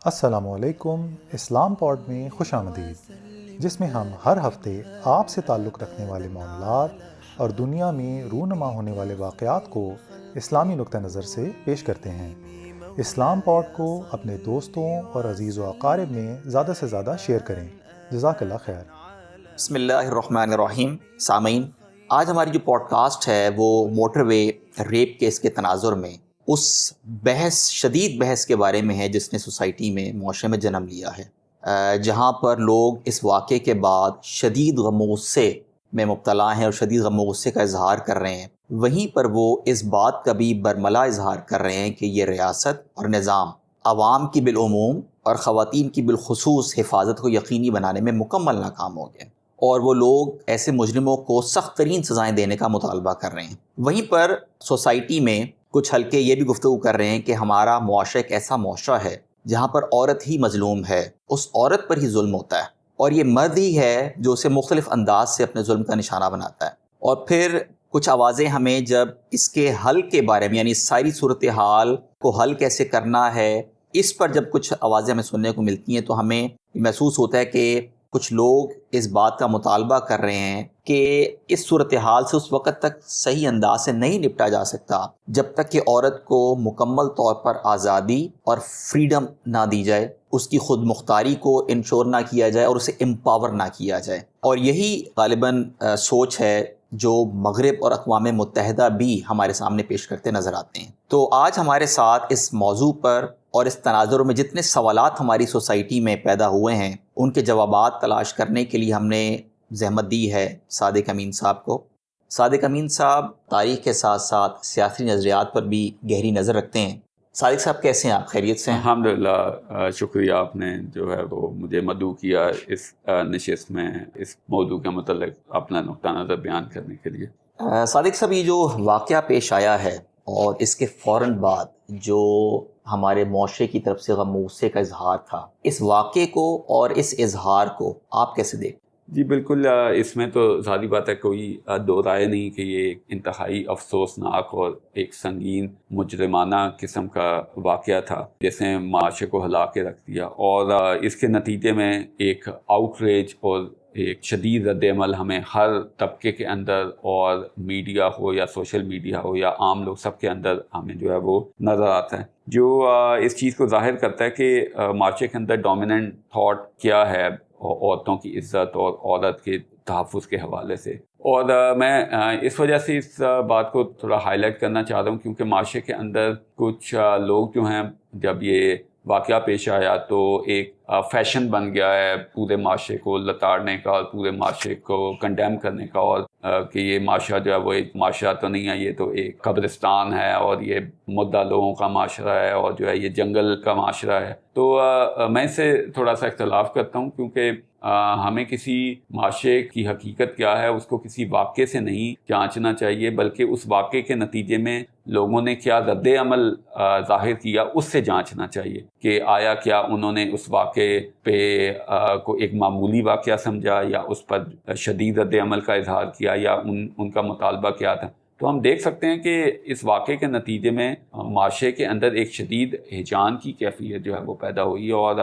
السلام علیکم، اسلام پوڈ میں خوش آمدید، جس میں ہم ہر ہفتے آپ سے تعلق رکھنے والے معاملات اور دنیا میں رونما ہونے والے واقعات کو اسلامی نقطہ نظر سے پیش کرتے ہیں۔ اسلام پوڈ کو اپنے دوستوں اور عزیز و اقارب میں زیادہ سے زیادہ شیئر کریں۔ جزاک اللہ خیر۔ بسم اللہ الرحمن الرحیم۔ سامعین، آج ہماری جو پوڈ کاسٹ ہے وہ موٹر وے ریپ کیس کے تناظر میں اس شدید بحث کے بارے میں ہے جس نے سوسائٹی میں، معاشرے میں جنم لیا ہے، جہاں پر لوگ اس واقعے کے بعد شدید غم و غصے میں مبتلا ہیں اور شدید غم و غصے کا اظہار کر رہے ہیں۔ وہیں پر وہ اس بات کا بھی برملا اظہار کر رہے ہیں کہ یہ ریاست اور نظام عوام کی بالعموم اور خواتین کی بالخصوص حفاظت کو یقینی بنانے میں مکمل ناکام ہو گئے، اور وہ لوگ ایسے مجرموں کو سخت ترین سزائیں دینے کا مطالبہ کر رہے ہیں۔ وہیں پر سوسائٹی میں کچھ حلقے یہ بھی گفتگو کر رہے ہیں کہ ہمارا معاشرہ ایک ایسا معاشرہ ہے جہاں پر عورت ہی مظلوم ہے، اس عورت پر ہی ظلم ہوتا ہے، اور یہ مرد ہی ہے جو اسے مختلف انداز سے اپنے ظلم کا نشانہ بناتا ہے۔ اور پھر کچھ آوازیں ہمیں جب اس کے حل کے بارے میں، یعنی اس ساری صورتحال کو حل کیسے کرنا ہے، اس پر جب کچھ آوازیں ہمیں سننے کو ملتی ہیں تو ہمیں محسوس ہوتا ہے کہ کچھ لوگ اس بات کا مطالبہ کر رہے ہیں کہ اس صورتحال سے اس وقت تک صحیح انداز سے نہیں نپٹا جا سکتا جب تک کہ عورت کو مکمل طور پر آزادی اور فریڈم نہ دی جائے، اس کی خود مختاری کو انشور نہ کیا جائے اور اسے امپاور نہ کیا جائے۔ اور یہی غالباً سوچ ہے جو مغرب اور اقوام متحدہ بھی ہمارے سامنے پیش کرتے نظر آتے ہیں۔ تو آج ہمارے ساتھ اس موضوع پر اور اس تناظر میں جتنے سوالات ہماری سوسائٹی میں پیدا ہوئے ہیں ان کے جوابات تلاش کرنے کے لیے ہم نے زحمت دی ہے صادق امین صاحب کو۔ صادق امین صاحب تاریخ کے ساتھ ساتھ سیاسی نظریات پر بھی گہری نظر رکھتے ہیں۔ صادق صاحب کیسے ہیں آپ؟ خیریت سے ہیں؟ الحمدللہ، شکریہ آپ نے جو ہے وہ مجھے مدعو کیا اس نشست میں اس موضوع کے متعلق اپنا نقطہ نظر بیان کرنے کے لیے۔ صادق صاحب، یہ جو واقعہ پیش آیا ہے اور اس کے فوراً بعد جو ہمارے معاشرے کی طرف سے غم و غصے کا اظہار تھا، اس واقعے کو اور اس اظہار کو آپ کیسے دیکھتے؟ جی بالکل، اس میں تو ظاہری بات ہے، کوئی دو رائے نہیں کہ یہ ایک انتہائی افسوسناک اور ایک سنگین مجرمانہ قسم کا واقعہ تھا جس نے معاشرے کو ہلا کے رکھ دیا، اور اس کے نتیجے میں ایک آؤٹریج اور ایک شدید رد عمل ہمیں ہر طبقے کے اندر، اور میڈیا ہو یا سوشل میڈیا ہو یا عام لوگ، سب کے اندر ہمیں جو ہے وہ نظر آتا ہے، جو اس چیز کو ظاہر کرتا ہے کہ معاشرے کے اندر ڈومیننٹ تھاٹ کیا ہے عورتوں کی عزت اور عورت کے تحفظ کے حوالے سے۔ اور میں اس وجہ سے اس بات کو تھوڑا ہائی لائٹ کرنا چاہ رہا ہوں کیونکہ معاشرے کے اندر کچھ لوگ جو ہیں، جب یہ واقعہ پیش آیا تو ایک فیشن بن گیا ہے پورے معاشرے کو لتاڑنے کا اور پورے معاشرے کو کنڈیم کرنے کا، اور کہ یہ معاشرہ جو ہے وہ ایک معاشرہ تو نہیں ہے، یہ تو ایک قبرستان ہے، اور یہ مردہ لوگوں کا معاشرہ ہے، اور جو ہے یہ جنگل کا معاشرہ ہے۔ تو میں اس سے تھوڑا سا اختلاف کرتا ہوں، کیونکہ ہمیں کسی معاشرے کی حقیقت کیا ہے اس کو کسی واقعے سے نہیں جانچنا چاہیے، بلکہ اس واقعے کے نتیجے میں لوگوں نے کیا رد عمل ظاہر کیا اس سے جانچنا چاہیے کہ آیا کیا انہوں نے اس واقعے پہ کو ایک معمولی واقعہ سمجھا، یا اس پر شدید رد عمل کا اظہار کیا، یا ان کا مطالبہ کیا تھا۔ تو ہم دیکھ سکتے ہیں کہ اس واقعے کے نتیجے میں معاشرے کے اندر ایک شدید ہیجان کی کیفیت جو ہے وہ پیدا ہوئی، اور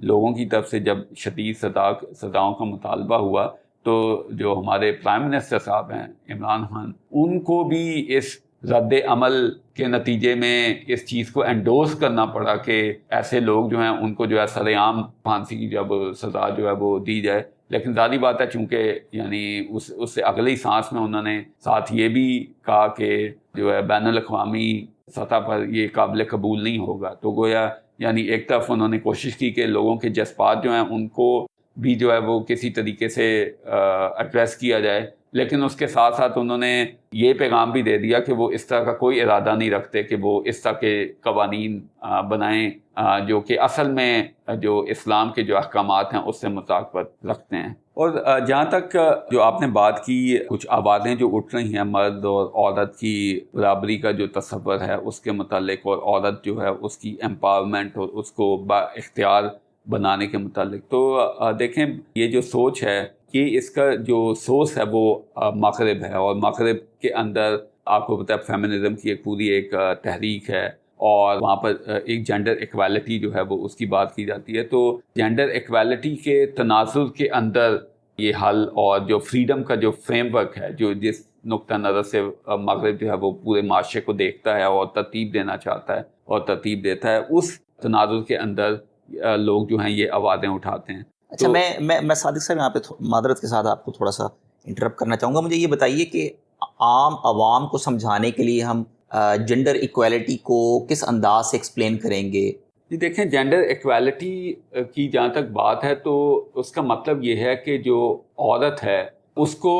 لوگوں کی طرف سے جب شدید سزاؤں کا مطالبہ ہوا تو جو ہمارے پرائم منسٹر صاحب ہیں عمران خان، ان کو بھی اس رد عمل کے نتیجے میں اس چیز کو انڈورس کرنا پڑا کہ ایسے لوگ جو ہیں ان کو جو ہے سر عام پھانسی کی جب سزا جو ہے وہ دی جائے۔ لیکن ظاہری بات ہے، چونکہ یعنی اس سے اگلی سانس میں انہوں نے ساتھ یہ بھی کہا کہ جو ہے بین الاقوامی سطح پر یہ قابل قبول نہیں ہوگا، تو گویا یعنی ایک طرف انہوں نے کوشش کی کہ لوگوں کے جذبات جو ہیں ان کو بھی جو ہے وہ کسی طریقے سے ایڈریس کیا جائے، لیکن اس کے ساتھ ساتھ انہوں نے یہ پیغام بھی دے دیا کہ وہ اس طرح کا کوئی ارادہ نہیں رکھتے کہ وہ اس طرح کے قوانین بنائیں جو کہ اصل میں جو اسلام کے جو احکامات ہیں اس سے مطابقت رکھتے ہیں۔ اور جہاں تک جو آپ نے بات کی، کچھ آوازیں جو اٹھ رہی ہیں مرد اور عورت کی برابری کا جو تصور ہے اس کے متعلق، اور عورت جو ہے اس کی امپاورمنٹ اور اس کو با اختیار بنانے کے متعلق، تو دیکھیں یہ جو سوچ ہے کہ اس کا جو سورس ہے وہ مغرب ہے، اور مغرب کے اندر آپ کو پتہ ہے فیمنزم کی ایک پوری ایک تحریک ہے، اور وہاں پر ایک جینڈر ایکویلٹی جو ہے وہ اس کی بات کی جاتی ہے. تو جینڈر ایکویلٹی کے تناظر کے اندر یہ حل اور جو فریڈم کا جو فریم ورک ہے، جو جس نقطہ نظر سے مغرب جو ہے وہ پورے معاشرے کو دیکھتا ہے اور ترتیب دینا چاہتا ہے اور ترتیب دیتا ہے، اس تناظر کے اندر لوگ جو ہیں یہ آوازیں اٹھاتے ہیں. اچھا، میں صادق صاحب یہاں پہ معذرت کے ساتھ آپ کو تھوڑا سا انٹرپٹ کرنا چاہوں گا. مجھے یہ بتائیے کہ عام عوام کو سمجھانے کے لیے ہم جنڈر ایکویلٹی کو کس انداز سے ایکسپلین کریں گے؟ جی دیکھیں، جینڈر ایکویلٹی کی جہاں تک بات ہے تو اس کا مطلب یہ ہے کہ جو عورت ہے اس کو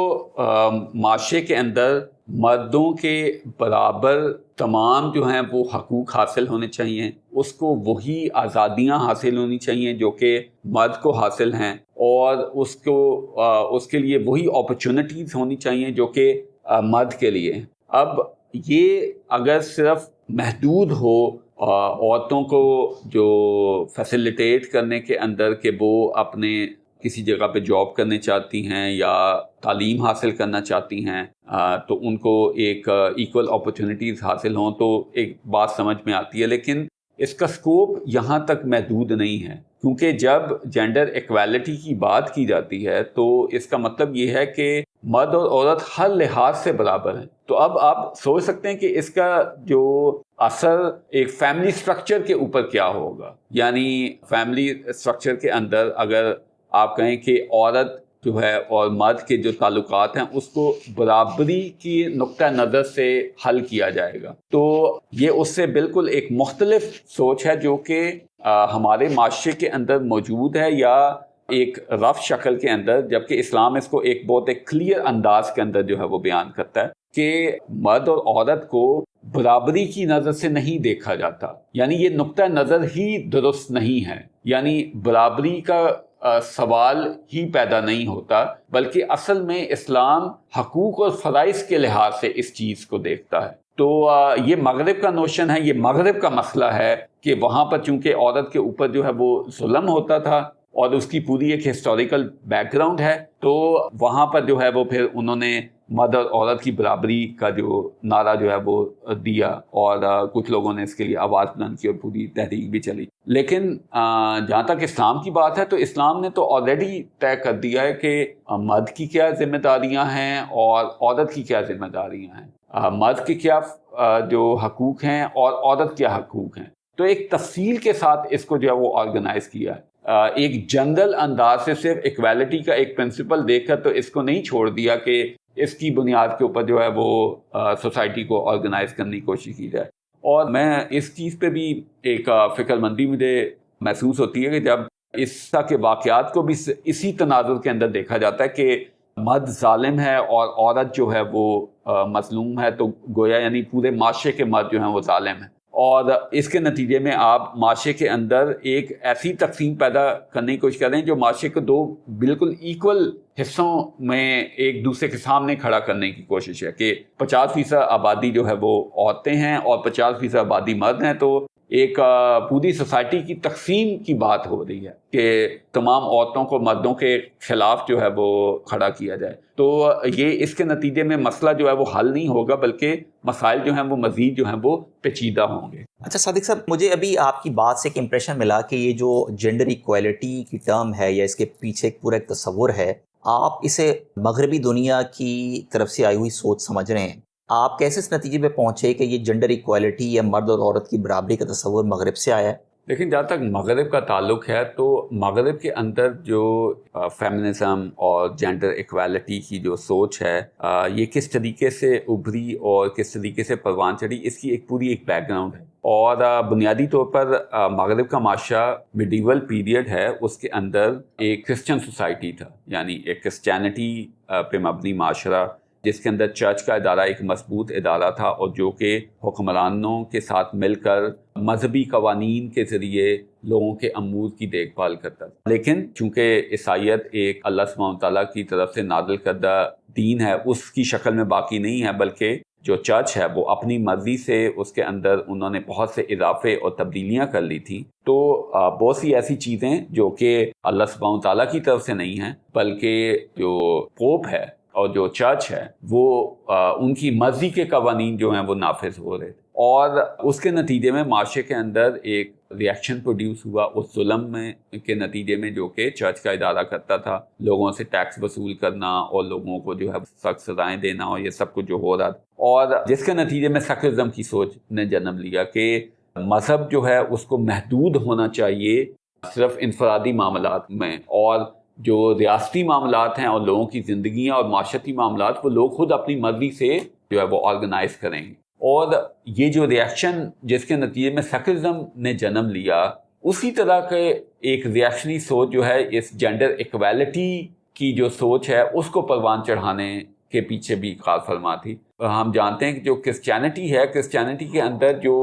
معاشرے کے اندر مردوں کے برابر تمام جو ہیں وہ حقوق حاصل ہونے چاہیے، اس کو وہی آزادیاں حاصل ہونی چاہیے جو کہ مرد کو حاصل ہیں، اور اس کے لیے وہی اپرچونٹیز ہونی چاہیے جو کہ مرد کے لیے. اب یہ اگر صرف محدود ہو عورتوں کو جو فیسیلیٹیٹ کرنے کے اندر کہ وہ اپنے کسی جگہ پہ جاب کرنے چاہتی ہیں یا تعلیم حاصل کرنا چاہتی ہیں تو ان کو ایک ایکول اپرچونٹیز حاصل ہوں تو ایک بات سمجھ میں آتی ہے، لیکن اس کا سکوپ یہاں تک محدود نہیں ہے، کیونکہ جب جینڈر ایکویلٹی کی بات کی جاتی ہے تو اس کا مطلب یہ ہے کہ مرد اور عورت ہر لحاظ سے برابر ہیں. تو اب آپ سوچ سکتے ہیں کہ اس کا جو اثر ایک فیملی سٹرکچر کے اوپر کیا ہوگا. یعنی فیملی سٹرکچر کے اندر اگر آپ کہیں کہ عورت جو ہے اور مرد کے جو تعلقات ہیں اس کو برابری کی نقطہ نظر سے حل کیا جائے گا، تو یہ اس سے بالکل ایک مختلف سوچ ہے جو کہ ہمارے معاشرے کے اندر موجود ہے، یا ایک رف شکل کے اندر، جبکہ اسلام اس کو ایک بہت ایک کلیئر انداز کے اندر جو ہے وہ بیان کرتا ہے کہ مرد اور عورت کو برابری کی نظر سے نہیں دیکھا جاتا. یعنی یہ نقطہ نظر ہی درست نہیں ہے، یعنی برابری کا سوال ہی پیدا نہیں ہوتا، بلکہ اصل میں اسلام حقوق اور فرائض کے لحاظ سے اس چیز کو دیکھتا ہے. تو یہ مغرب کا نوشن ہے، یہ مغرب کا مسئلہ ہے کہ وہاں پر چونکہ عورت کے اوپر جو ہے وہ ظلم ہوتا تھا اور اس کی پوری ایک ہسٹوریکل بیک گراؤنڈ ہے، تو وہاں پر جو ہے وہ پھر انہوں نے مرد اور عورت کی برابری کا جو نعرہ جو ہے وہ دیا، اور کچھ لوگوں نے اس کے لیے آواز بلند کی اور پوری تحریک بھی چلی. لیکن جہاں تک اسلام کی بات ہے تو اسلام نے تو آلریڈی طے کر دیا ہے کہ مرد کی کیا ذمہ داریاں ہیں اور عورت کی کیا ذمہ داریاں ہیں، مرد کے کیا جو حقوق ہیں اور عورت کیا حقوق ہیں. تو ایک تفصیل کے ساتھ اس کو جو ہے وہ آرگنائز کیا ہے. ایک جنرل انداز سے صرف ایکویلٹی کا ایک پرنسپل دیکھ کر تو اس کو نہیں چھوڑ دیا کہ اس کی بنیاد کے اوپر جو ہے وہ سوسائٹی کو آرگنائز کرنے کی کوشش کی جائے. اور میں اس چیز پہ بھی ایک فکر مندی مجھے محسوس ہوتی ہے کہ جب اس طرح کے واقعات کو بھی اسی تناظر کے اندر دیکھا جاتا ہے کہ مرد ظالم ہے اور عورت جو ہے وہ مظلوم ہے، تو گویا یعنی پورے معاشرے کے مرد جو ہیں وہ ظالم ہیں، اور اس کے نتیجے میں آپ معاشرے کے اندر ایک ایسی تقسیم پیدا کرنے کی کوشش کر رہے ہیں جو معاشرے کو دو بالکل ایکول حصوں میں ایک دوسرے کے سامنے کھڑا کرنے کی کوشش ہے کہ 50% آبادی جو ہے وہ عورتیں ہیں اور 50% آبادی مرد ہیں. تو ایک پوری سوسائٹی کی تقسیم کی بات ہو رہی ہے کہ تمام عورتوں کو مردوں کے خلاف جو ہے وہ کھڑا کیا جائے. تو یہ اس کے نتیجے میں مسئلہ جو ہے وہ حل نہیں ہوگا، بلکہ مسائل جو ہیں وہ مزید جو ہیں وہ پیچیدہ ہوں گے. اچھا صادق صاحب، مجھے ابھی آپ کی بات سے ایک امپریشن ملا کہ یہ جو جینڈر ایکویلٹی کی ٹرم ہے یا اس کے پیچھے ایک پورا ایک تصور ہے، آپ اسے مغربی دنیا کی طرف سے آئی ہوئی سوچ سمجھ رہے ہیں. آپ کیسے اس نتیجے پہ پہنچے کہ یہ جینڈر ایکویلٹی یا مرد اور عورت کی برابری کا تصور مغرب سے آیا ہے؟ لیکن جہاں تک مغرب کا تعلق ہے تو مغرب کے اندر جو فیمنزم اور جینڈر ایکویلٹی کی جو سوچ ہے یہ کس طریقے سے ابھری اور کس طریقے سے پروان چڑھی، اس کی ایک پوری ایک بیک گراؤنڈ ہے. اور بنیادی طور پر مغرب کا معاشرہ میڈیول پیریڈ ہے، اس کے اندر ایک کرسچن سوسائٹی تھا، یعنی ایک کرسچینٹی پہ مبنی معاشرہ جس کے اندر چرچ کا ادارہ ایک مضبوط ادارہ تھا اور جو کہ حکمرانوں کے ساتھ مل کر مذہبی قوانین کے ذریعے لوگوں کے امور کی دیکھ بھال کرتا تھا. لیکن چونکہ عیسائیت ایک اللہ سبحانہ تعالیٰ کی طرف سے نازل کردہ دین ہے، اس کی شکل میں باقی نہیں ہے، بلکہ جو چرچ ہے وہ اپنی مرضی سے اس کے اندر انہوں نے بہت سے اضافے اور تبدیلیاں کر لی تھیں. تو بہت سی ایسی چیزیں جو کہ اللہ سبحانہ تعالیٰ کی طرف سے نہیں ہیں، بلکہ جو پوپ ہے اور جو چرچ ہے وہ ان کی مرضی کے قوانین جو ہیں وہ نافذ ہو رہے تھے. اور اس کے نتیجے میں معاشرے کے اندر ایک ریاکشن پروڈیوس ہوا اس ظلم میں کے نتیجے میں جو کہ چرچ کا ادارہ کرتا تھا، لوگوں سے ٹیکس وصول کرنا اور لوگوں کو جو ہے سخت سزائیں دینا اور یہ سب کچھ جو ہو رہا تھا، اور جس کے نتیجے میں سیکولرزم کی سوچ نے جنم لیا کہ مذہب جو ہے اس کو محدود ہونا چاہیے صرف انفرادی معاملات میں، اور جو ریاستی معاملات ہیں اور لوگوں کی زندگیاں اور معاشرتی معاملات وہ لوگ خود اپنی مرضی سے جو ہے وہ آرگنائز کریں گے۔ اور یہ جو ریاکشن جس کے نتیجے میں سیکولرزم نے جنم لیا، اسی طرح کے ایک ریاکشنری سوچ جو ہے اس جینڈر ایکویلٹی کی جو سوچ ہے اس کو پروان چڑھانے کے پیچھے بھی کار فرما تھی۔ ہم جانتے ہیں کہ جو کرسچینٹی ہے، کرسچینٹی کے اندر جو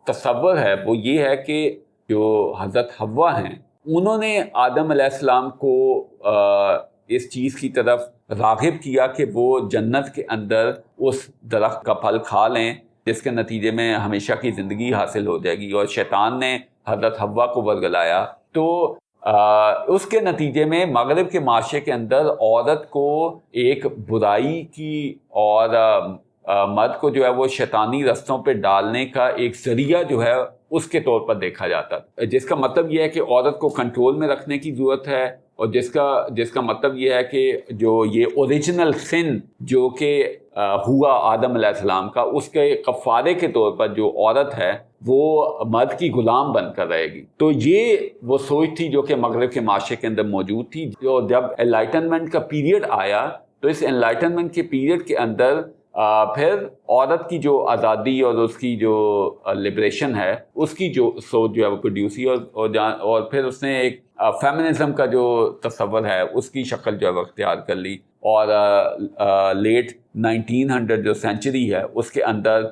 تصور ہے وہ یہ ہے کہ جو حضرت حوا ہیں انہوں نے آدم علیہ السلام کو اس چیز کی طرف راغب کیا کہ وہ جنت کے اندر اس درخت کا پھل کھا لیں جس کے نتیجے میں ہمیشہ کی زندگی حاصل ہو جائے گی، اور شیطان نے حضرت حوا کو ورگلایا۔ تو اس کے نتیجے میں مغرب کے معاشرے کے اندر عورت کو ایک برائی کی اور مرد کو جو ہے وہ شیطانی رستوں پہ ڈالنے کا ایک ذریعہ جو ہے اس کے طور پر دیکھا جاتا ہے، جس کا مطلب یہ ہے کہ عورت کو کنٹرول میں رکھنے کی ضرورت ہے، اور جس کا مطلب یہ ہے کہ جو یہ اوریجنل سن جو کہ ہوا آدم علیہ السلام کا، اس کے کفارے کے طور پر جو عورت ہے وہ مرد کی غلام بن کر رہے گی۔ تو یہ وہ سوچ تھی جو کہ مغرب کے معاشرے کے اندر موجود تھی۔ جو جب انلائٹنمنٹ کا پیریڈ آیا تو اس انلائٹنمنٹ کے پیریڈ کے اندر پھر عورت کی جو آزادی اور اس کی جو لبریشن ہے اس کی جو سوچ جو ہے وہ پروڈیوس ہوئی، اور پھر اس نے ایک فیمنزم کا جو تصور ہے اس کی شکل جو ہے وہ اختیار کر لی، اور لیٹ 1900 جو سینچری ہے اس کے اندر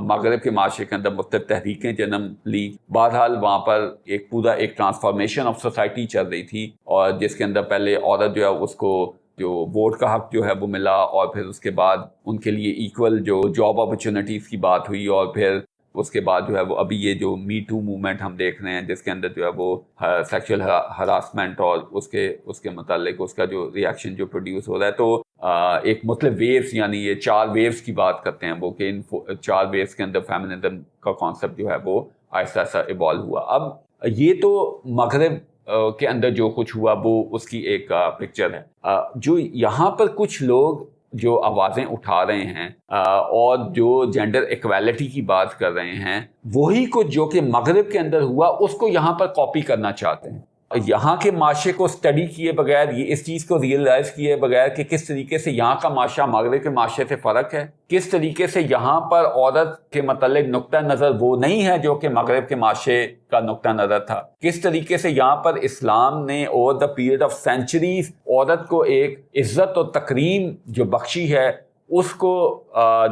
مغرب کے معاشرے کے اندر مختلف تحریکیں جنم لی۔ بہرحال وہاں پر ایک پورا ایک ٹرانسفارمیشن آف سوسائٹی چل رہی تھی، اور جس کے اندر پہلے عورت جو ہے اس کو جو ووٹ کا حق جو ہے وہ ملا، اور پھر اس کے بعد ان کے لیے ایکول جو جاب اپرچونٹیز کی بات ہوئی، اور پھر اس کے بعد جو ہے وہ ابھی یہ جو می ٹو موومنٹ ہم دیکھ رہے ہیں جس کے اندر جو ہے وہ سیکشل ہراسمنٹ اور اس کے متعلق اس کا جو ریاکشن جو پروڈیوس ہو رہا ہے۔ تو ایک مطلب ویوز، یعنی یہ 4 ویوز کی بات کرتے ہیں وہ، کہ ان 4 ویوز کے اندر فیمنزم کا کانسیپٹ جو ہے وہ آہستہ آہستہ ایوالو ہوا۔ اب یہ تو مغرب کے اندر جو کچھ ہوا وہ اس کی ایک پکچر ہے۔ جو یہاں پر کچھ لوگ جو آوازیں اٹھا رہے ہیں اور جو جینڈر ایکویلٹی کی بات کر رہے ہیں، وہی کچھ جو کہ مغرب کے اندر ہوا اس کو یہاں پر کاپی کرنا چاہتے ہیں۔ یہاں کے معاشرے کو اسٹڈی کیے بغیر، یہ اس چیز کو ریئلائز کیے بغیر کہ کس طریقے سے یہاں کا معاشرہ مغرب کے معاشرے سے فرق ہے، کس طریقے سے یہاں پر عورت کے متعلق نقطہ نظر وہ نہیں ہے جو کہ مغرب کے معاشرے کا نقطہ نظر تھا، کس طریقے سے یہاں پر اسلام نے over the period of centuries عورت کو ایک عزت اور تکریم جو بخشی ہے اس کو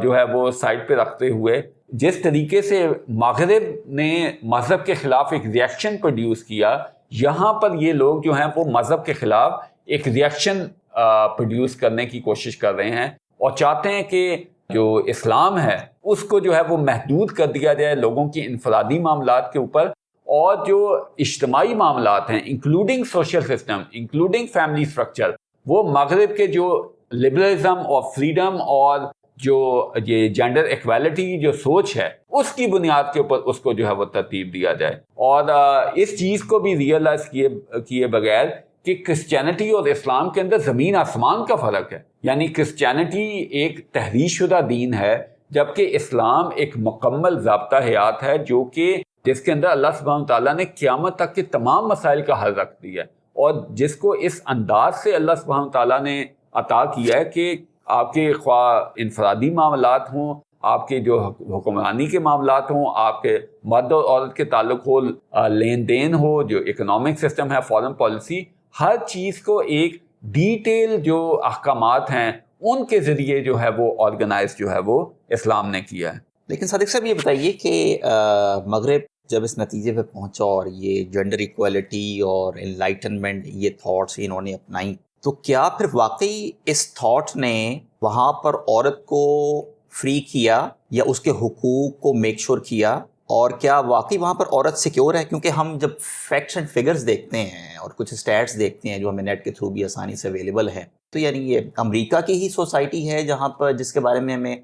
جو ہے وہ سائڈ پہ رکھتے ہوئے جس طریقے سے مغرب نے مذہب کے خلاف ایک ریاکشن پروڈیوس کیا، یہاں پر یہ لوگ جو ہیں وہ مذہب کے خلاف ایک ریاکشن پروڈیوس کرنے کی کوشش کر رہے ہیں، اور چاہتے ہیں کہ جو اسلام ہے اس کو جو ہے وہ محدود کر دیا جائے لوگوں کی انفرادی معاملات کے اوپر، اور جو اجتماعی معاملات ہیں including social system, including family structure, وہ مغرب کے جو لبرلزم اور فریڈم اور جو یہ جینڈر ایکویلٹی کی جو سوچ ہے اس کی بنیاد کے اوپر اس کو جو ہے وہ ترتیب دیا جائے۔ اور اس چیز کو بھی ریئلائز کیے بغیر کہ کرسچینٹی اور اسلام کے اندر زمین آسمان کا فرق ہے، یعنی کرسچینٹی ایک تحریر شدہ دین ہے جبکہ اسلام ایک مکمل ضابطہ حیات ہے جو کہ جس کے اندر اللہ سبحانہ تعالیٰ نے قیامت تک کے تمام مسائل کا حل رکھ دیا ہے، اور جس کو اس انداز سے اللہ سبحانہ تعالیٰ نے عطا کیا ہے کہ آپ کے خواہ انفرادی معاملات ہوں، آپ کے جو حکمرانی کے معاملات ہوں، آپ کے مرد اور عورت کے تعلق ہو، لین دین ہو، جو اکنامک سسٹم ہے، فارن پالیسی، ہر چیز کو ایک ڈیٹیل جو احکامات ہیں ان کے ذریعے جو ہے وہ آرگنائز جو ہے وہ اسلام نے کیا ہے۔ لیکن صادق صاحب یہ بتائیے کہ مغرب جب اس نتیجے پہ پہنچا اور یہ جینڈر ایکویلٹی اور انلائٹنمنٹ یہ تھاٹس انہوں نے اپنائی، تو کیا پھر واقعی اس تھاٹ نے وہاں پر عورت کو فری کیا یا اس کے حقوق کو میک شور کیا، اور کیا واقعی وہاں پر عورت سیکیور ہے؟ کیونکہ ہم جب فیکٹس اینڈ فگرز دیکھتے ہیں اور کچھ اسٹیٹس دیکھتے ہیں جو ہمیں نیٹ کے تھرو بھی آسانی سے اویلیبل ہے، تو یعنی یہ امریکہ کی ہی سوسائٹی ہے جہاں پر جس کے بارے میں ہمیں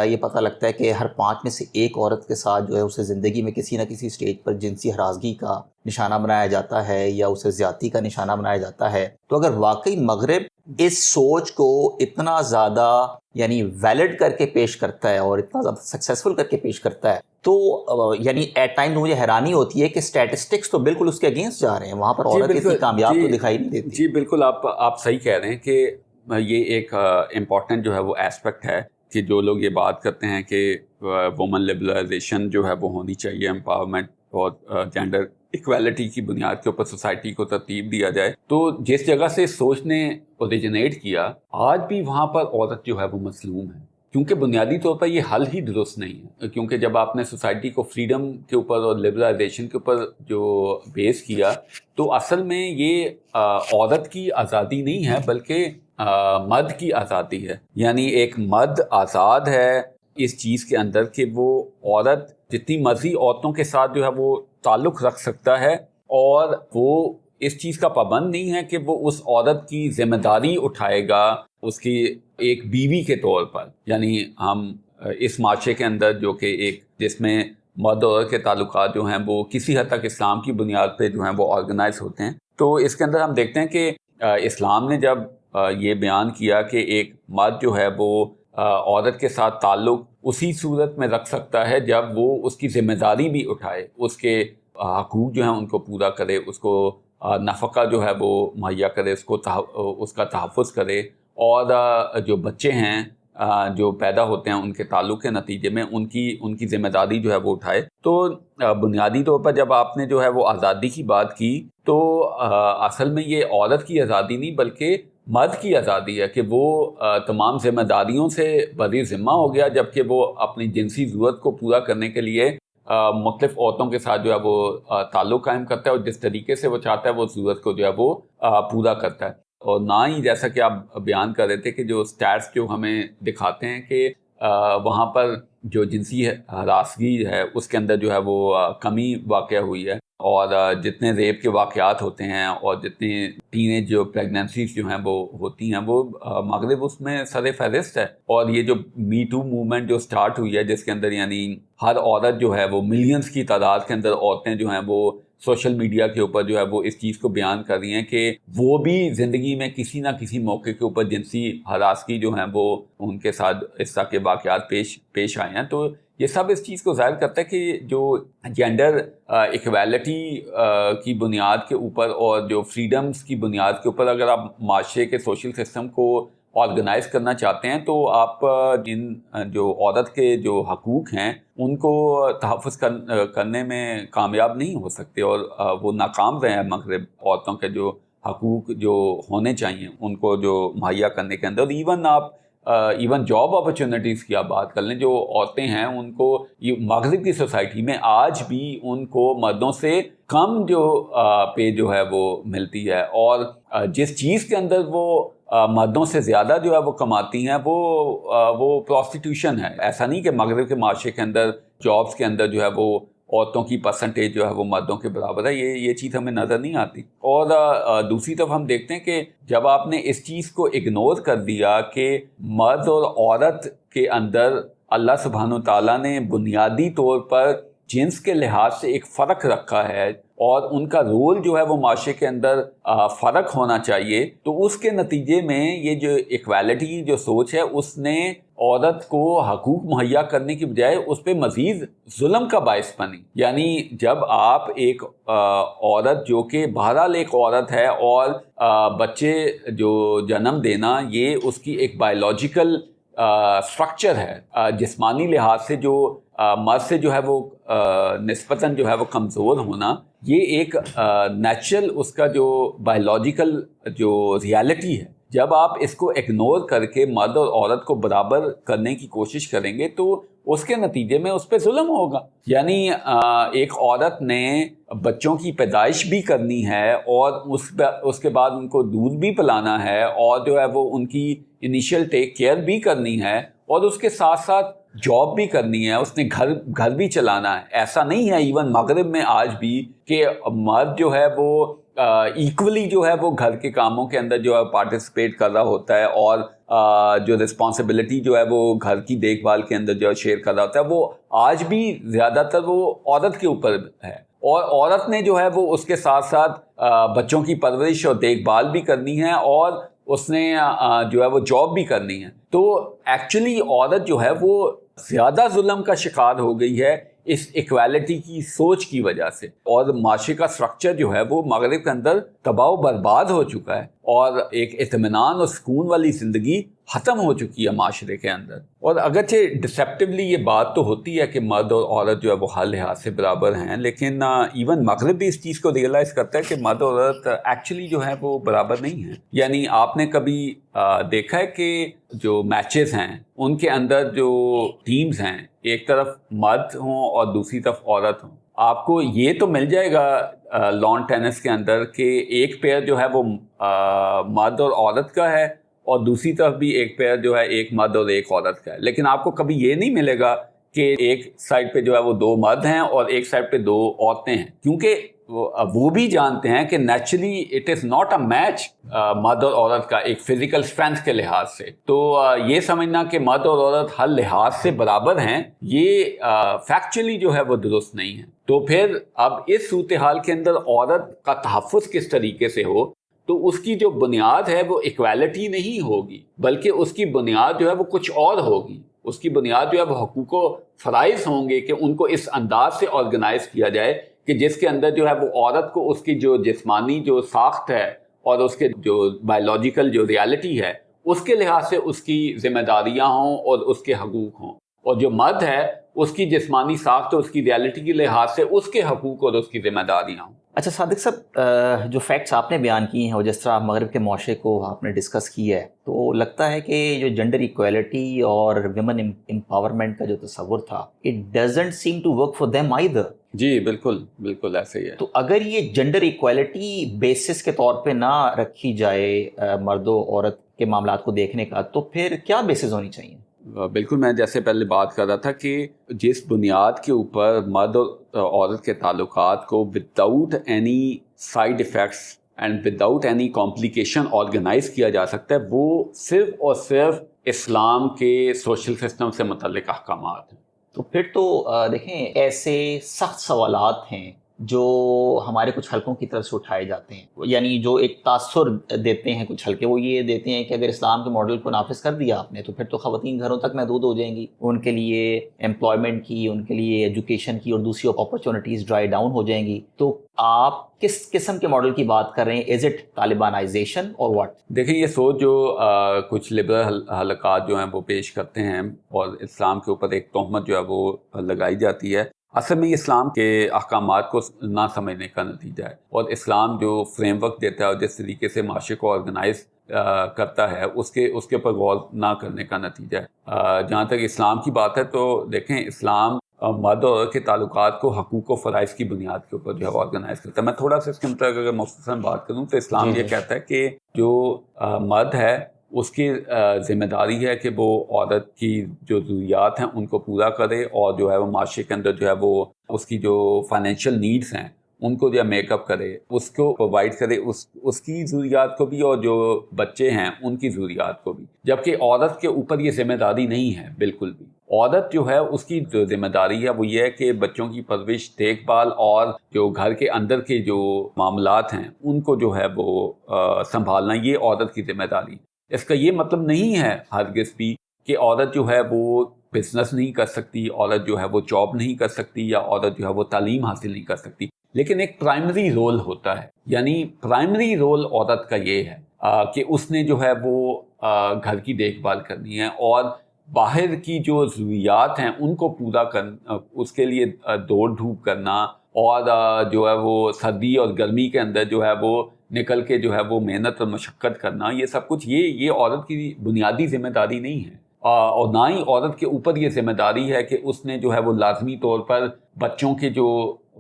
یہ پتہ لگتا ہے کہ ہر 5 میں سے 1 عورت کے ساتھ جو ہے اسے زندگی میں کسی نہ کسی اسٹیج پر جنسی ہراسگی کا نشانہ بنایا جاتا ہے یا اسے زیادتی کا نشانہ بنایا جاتا ہے۔ تو اگر واقعی مغرب اس سوچ کو اتنا زیادہ یعنی ویلڈ کر کے پیش کرتا ہے اور اتنا زیادہ سکسیسفل کر کے پیش کرتا ہے، تو یعنی ایٹ ٹائم مجھے حیرانی ہوتی ہے کہ اسٹیٹسٹکس تو بالکل اس کے اگینسٹ جا رہے ہیں، وہاں پر عورت اتنی کامیاب تو دکھائی نہیں دیتی۔ جی بالکل، آپ صحیح کہہ رہے ہیں کہ یہ ایک امپورٹنٹ جو ہے وہ ایسپیکٹ ہے کہ جو لوگ یہ بات کرتے ہیں کہ وومن لبرلائزیشن جو ہے وہ ہونی چاہیے، امپاورمنٹ اور جینڈر ایکویلٹی کی بنیاد کے اوپر سوسائٹی کو ترتیب دیا جائے، تو جس جگہ سے سوچ نے اوریجنیٹ کیا، آج بھی وہاں پر عورت جو ہے وہ مظلوم ہے، کیونکہ بنیادی طور پر یہ حل ہی درست نہیں ہے۔ کیونکہ جب آپ نے سوسائٹی کو فریڈم کے اوپر اور لبرلائزیشن کے اوپر جو بیس کیا، تو اصل میں یہ عورت کی آزادی نہیں ہے بلکہ مرد کی آزادی ہے۔ یعنی ایک مرد آزاد ہے اس چیز کے اندر کہ وہ عورت جتنی مرضی عورتوں کے ساتھ جو ہے وہ تعلق رکھ سکتا ہے، اور وہ اس چیز کا پابند نہیں ہے کہ وہ اس عورت کی ذمہ داری اٹھائے گا اس کی ایک بیوی کے طور پر۔ یعنی ہم اس معاشرے کے اندر جو کہ ایک جس میں مرد اور عورت کے تعلقات جو ہیں وہ کسی حد تک اسلام کی بنیاد پہ جو ہیں وہ آرگنائز ہوتے ہیں، تو اس کے اندر ہم دیکھتے ہیں کہ اسلام نے جب یہ بیان کیا کہ ایک مرد جو ہے وہ عورت کے ساتھ تعلق اسی صورت میں رکھ سکتا ہے جب وہ اس کی ذمہ داری بھی اٹھائے، اس کے حقوق جو ہیں ان کو پورا کرے، اس کو نفقہ جو ہے وہ مہیا کرے، اس کا تحفظ کرے، اور جو بچے ہیں جو پیدا ہوتے ہیں ان کے تعلق کے نتیجے میں ان کی ذمہ داری جو ہے وہ اٹھائے۔ تو بنیادی طور پر جب آپ نے جو ہے وہ آزادی کی بات کی، تو اصل میں یہ عورت کی آزادی نہیں بلکہ مرد کی آزادی ہے کہ وہ تمام ذمہ داریوں سے بری ذمہ ہو گیا، جبکہ وہ اپنی جنسی ضرورت کو پورا کرنے کے لیے مختلف عورتوں کے ساتھ جو ہے وہ تعلق قائم کرتا ہے، اور جس طریقے سے وہ چاہتا ہے وہ ضرورت کو جو ہے وہ پورا کرتا ہے۔ اور نہ ہی جیسا کہ آپ بیان کر رہے تھے کہ جو سٹیٹس جو ہمیں دکھاتے ہیں کہ وہاں پر جو جنسی ہراسگی ہے اس کے اندر جو ہے وہ کمی واقع ہوئی ہے، اور جتنے ریپ کے واقعات ہوتے ہیں اور جتنی ٹین جو پریگننسیز جو ہیں وہ ہوتی ہیں، وہ مغرب اس میں سر فہرست ہے۔ اور یہ جو می ٹو موومنٹ جو سٹارٹ ہوئی ہے، جس کے اندر یعنی ہر عورت جو ہے وہ ملینز کی تعداد کے اندر عورتیں جو ہیں وہ سوشل میڈیا کے اوپر جو ہے وہ اس چیز کو بیان کر رہی ہیں کہ وہ بھی زندگی میں کسی نہ کسی موقع کے اوپر جنسی ہراسگی جو ہیں وہ ان کے ساتھ اس طرح کے واقعات پیش آئے ہیں۔ تو یہ سب اس چیز کو ظاہر کرتا ہے کہ جو جینڈر ایکویلٹی کی بنیاد کے اوپر اور جو فریڈمز کی بنیاد کے اوپر اگر آپ معاشرے کے سوشل سسٹم کو آرگنائز کرنا چاہتے ہیں، تو آپ جن جو عورت کے جو حقوق ہیں ان کو تحفظ کرنے میں کامیاب نہیں ہو سکتے، اور وہ ناکام رہے ہیں مغرب عورتوں کے جو حقوق جو ہونے چاہیے ان کو جو مہیا کرنے کے اندر۔ ایون جاب اپرچونٹیز کی آپ بات کر لیں، جو عورتیں ہیں ان کو مغرب کی سوسائٹی میں آج بھی ان کو مردوں سے کم جو پے جو ہے وہ ملتی ہے، اور جس چیز کے اندر وہ مردوں سے زیادہ جو ہے وہ کماتی ہیں وہ پروسٹیٹیوشن ہے۔ ایسا نہیں کہ مغرب کے معاشرے کے اندر جابس کے اندر جو ہے وہ عورتوں کی پرسنٹیج جو ہے وہ مردوں کے برابر ہے، یہ چیز ہمیں نظر نہیں آتی۔ اور دوسری طرف ہم دیکھتے ہیں کہ جب آپ نے اس چیز کو اگنور کر دیا کہ مرد اور عورت کے اندر اللہ سبحانہ وتعالیٰ نے بنیادی طور پر جنس کے لحاظ سے ایک فرق رکھا ہے، اور ان کا رول جو ہے وہ معاشرے کے اندر فرق ہونا چاہیے، تو اس کے نتیجے میں یہ جو ایکویلٹی کی جو سوچ ہے اس نے عورت کو حقوق مہیا کرنے کی بجائے اس پہ مزید ظلم کا باعث بنی۔ یعنی جب آپ ایک عورت جو کہ بہرحال ایک عورت ہے، اور بچے جو جنم دینا یہ اس کی ایک بایولوجیکل سٹرکچر ہے، جسمانی لحاظ سے جو مرد سے جو ہے وہ نسبتاً جو ہے وہ کمزور ہونا، یہ ایک نیچرل اس کا جو بایولوجیکل جو ریالٹی ہے۔ جب آپ اس کو اگنور کر کے مرد اور عورت کو برابر کرنے کی کوشش کریں گے تو اس کے نتیجے میں اس پہ ظلم ہوگا۔ یعنی ایک عورت نے بچوں کی پیدائش بھی کرنی ہے، اور اس کے بعد ان کو دودھ بھی پلانا ہے، اور جو ہے وہ ان کی انیشیل ٹیک کیئر بھی کرنی ہے، اور اس کے ساتھ ساتھ جاب بھی کرنی ہے, اس نے گھر بھی چلانا ہے. ایسا نہیں ہے ایون مغرب میں آج بھی کہ مرد جو ہے وہ ایکولی جو ہے وہ گھر کے کاموں کے اندر جو ہے پارٹیسپیٹ کر رہا ہوتا ہے, اور جو رسپانسبلٹی جو ہے وہ گھر کی دیکھ بھال کے اندر جو ہے شیئر کر رہا ہوتا ہے, وہ آج بھی زیادہ تر وہ عورت کے اوپر ہے. اور عورت نے جو ہے وہ اس کے ساتھ ساتھ بچوں کی پرورش اور دیکھ بھال بھی کرنی ہے, اور اس نے جو ہے وہ جاب بھی کرنی ہے. تو ایکچولی عورت جو ہے وہ زیادہ ظلم کا شکار ہو گئی ہے اس ایکویلٹی کی سوچ کی وجہ سے, اور معاشرے کا سٹرکچر جو ہے وہ مغرب کے اندر تباہ و برباد ہو چکا ہے, اور ایک اطمینان اور سکون والی زندگی ختم ہو چکی ہے معاشرے کے اندر. اور اگرچہ ڈسیپٹیولی یہ بات تو ہوتی ہے کہ مرد اور عورت جو ہے وہ ہر لحاظ سے برابر ہیں, لیکن ایون مغرب بھی اس چیز کو ریئلائز کرتا ہے کہ مرد اور عورت ایکچولی جو ہے وہ برابر نہیں ہیں. یعنی آپ نے کبھی دیکھا ہے کہ جو میچز ہیں ان کے اندر جو ٹیمز ہیں ایک طرف مرد ہوں اور دوسری طرف عورت ہوں, آپ کو یہ تو مل جائے گا لان ٹینس کے اندر کہ ایک پیئر جو ہے وہ مرد اور عورت کا ہے, اور دوسری طرف بھی ایک پیئر جو ہے ایک مرد اور ایک عورت کا ہے. لیکن آپ کو کبھی یہ نہیں ملے گا کہ ایک سائڈ پہ جو ہے وہ 2 مرد ہیں اور ایک سائڈ پہ 2 عورتیں ہیں, کیونکہ وہ بھی جانتے ہیں کہ naturally it is not a match مرد اور عورت کا ایک فزیکل اسٹرینتھ کے لحاظ سے. تو یہ سمجھنا کہ مرد اور عورت ہر لحاظ سے برابر ہیں, یہ فیکچولی جو ہے وہ درست نہیں ہے. تو پھر اب اس صورتحال کے اندر عورت کا تحفظ کس طریقے سے ہو, تو اس کی جو بنیاد ہے وہ ایکویلٹی نہیں ہوگی, بلکہ اس کی بنیاد جو ہے وہ کچھ اور ہوگی. اس کی بنیاد جو ہے وہ حقوق و فرائض ہوں گے کہ ان کو اس انداز سے آرگنائز کیا جائے کہ جس کے اندر جو ہے وہ عورت کو اس کی جو جسمانی جو ساخت ہے اور اس کے جو بایولوجیکل جو ریالٹی ہے اس کے لحاظ سے اس کی ذمہ داریاں ہوں اور اس کے حقوق ہوں, اور جو مرد ہے اس کی جسمانی ساخت اور اس کی ریالٹی کے لحاظ سے اس کے حقوق اور اس کی ذمہ داریاں ہوں. اچھا صادق صاحب، جو فیکٹس آپ نے بیان کیے ہیں اور جس طرح مغرب کے معاشرے کو آپ نے ڈسکس کیا ہے، تو لگتا ہے کہ جو جنڈر ایکویلٹی اور ویمن امپاورمنٹ کا جو تصور تھا، it doesn't seem to work for them either. جی بالکل ایسے ہی ہے. تو اگر یہ جنڈر ایکویلٹی بیسس کے طور پہ نہ رکھی جائے مرد و عورت کے معاملات کو دیکھنے کا، تو پھر کیا بیسس ہونی چاہیے؟ بالکل، میں جیسے پہلے بات کر رہا تھا کہ جس بنیاد کے اوپر مرد اور عورت کے تعلقات کو without any side effects and without any complication organise کیا جا سکتا ہے، وہ صرف اور صرف اسلام کے سوشل سسٹم سے متعلق احکامات ہیں. تو پھر تو دیکھیں، ایسے سخت سوالات ہیں جو ہمارے کچھ حلقوں کی طرف سے اٹھائے جاتے ہیں، یعنی جو ایک تاثر دیتے ہیں کچھ حلقے، وہ یہ دیتے ہیں کہ اگر اسلام کے ماڈل کو نافذ کر دیا آپ نے تو پھر تو خواتین گھروں تک محدود ہو جائیں گی، ان کے لیے امپلائمنٹ کی، ان کے لیے ایجوکیشن کی اور دوسری اپرچونیٹیز ڈرائی ڈاؤن ہو جائیں گی. تو آپ کس قسم کے ماڈل کی بات کر رہے ہیں؟ از اٹ طالبانائزیشن اور واٹ؟ دیکھیں، یہ سوچ جو کچھ لبرل حلقات جو ہیں وہ پیش کرتے ہیں اور اسلام کے اوپر ایک تہمت جو ہے وہ لگائی جاتی ہے، اصل میں اسلام کے احکامات کو نہ سمجھنے کا نتیجہ ہے، اور اسلام جو فریم ورک دیتا ہے اور جس طریقے سے معاشرے کو آرگنائز کرتا ہے اس کے اوپر غور نہ کرنے کا نتیجہ ہے. جہاں تک اسلام کی بات ہے تو دیکھیں، اسلام مرد اور عورت کے تعلقات کو حقوق و فرائض کی بنیاد کے اوپر جو ہے آرگنائز کرتا ہے. میں تھوڑا سا اس کے مطلب اگر مختصراً بات کروں تو اسلام یہ کہتا ہے کہ جو مرد ہے اس کی ذمہ داری ہے کہ وہ عورت کی جو ضروریات ہیں ان کو پورا کرے، اور جو ہے وہ معاشرے کے اندر جو ہے وہ اس کی جو فائنینشیل نیڈز ہیں ان کو جو ہے میک اپ کرے، اس کو پرووائڈ کرے، اس کی ضروریات کو بھی اور جو بچے ہیں ان کی ضروریات کو بھی. جبکہ عورت کے اوپر یہ ذمہ داری نہیں ہے بالکل بھی. عورت جو ہے اس کی جو ذمہ داری ہے وہ یہ ہے کہ بچوں کی پرورش، دیکھ بھال اور جو گھر کے اندر کے جو معاملات ہیں ان کو جو ہے وہ سنبھالنا، یہ عورت کی ذمہ داری. اس کا یہ مطلب نہیں ہے ہرگز بھی کہ عورت جو ہے وہ بزنس نہیں کر سکتی، عورت جو ہے وہ جاب نہیں کر سکتی، یا عورت جو ہے وہ تعلیم حاصل نہیں کر سکتی. لیکن ایک پرائمری رول ہوتا ہے، یعنی پرائمری رول عورت کا یہ ہے کہ اس نے جو ہے وہ گھر کی دیکھ بھال کرنی ہے اور باہر کی جو ضروریات ہیں ان کو پورا کرنا، اس کے لیے دوڑ دھوپ کرنا، اور جو ہے وہ سردی اور گرمی کے اندر جو ہے وہ نکل کے جو ہے وہ محنت اور مشقت کرنا، یہ سب کچھ یہ عورت کی بنیادی ذمہ داری نہیں ہے. اور نہ ہی عورت کے اوپر یہ ذمہ داری ہے کہ اس نے جو ہے وہ لازمی طور پر بچوں کے جو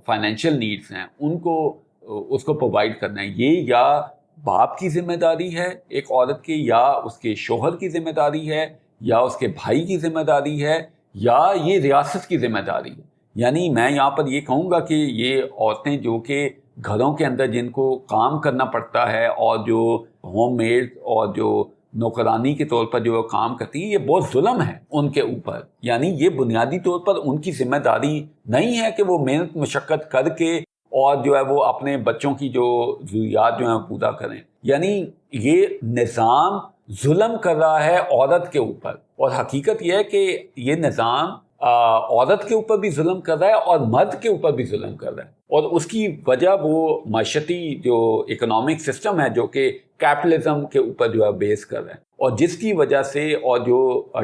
فائنینشیل نیڈز ہیں ان کو اس کو پرووائڈ کرنا ہے. یہ یا باپ کی ذمہ داری ہے ایک عورت کی، یا اس کے شوہر کی ذمہ داری ہے، یا اس کے بھائی کی ذمہ داری ہے، یا یہ ریاست کی ذمہ داری ہے؟ یعنی میں یہاں پر یہ کہوں گا کہ یہ عورتیں جو کہ گھروں کے اندر جن کو کام کرنا پڑتا ہے اور جو ہوم میڈ اور جو نوکرانی کے طور پر جو کام کرتی ہے، یہ بہت ظلم ہے ان کے اوپر. یعنی یہ بنیادی طور پر ان کی ذمہ داری نہیں ہے کہ وہ محنت مشقت کر کے اور جو ہے وہ اپنے بچوں کی جو ضروریات جو ہیں پورا کریں. یعنی یہ نظام ظلم کر رہا ہے عورت کے اوپر، اور حقیقت یہ ہے کہ یہ نظام عورت کے اوپر بھی ظلم کر رہا ہے اور مرد کے اوپر بھی ظلم کر رہا ہے. اور اس کی وجہ وہ معاشرتی جو اکنامک سسٹم ہے جو کہ کیپٹلزم کے اوپر جو ہے بیس کر رہا ہے، اور جس کی وجہ سے اور جو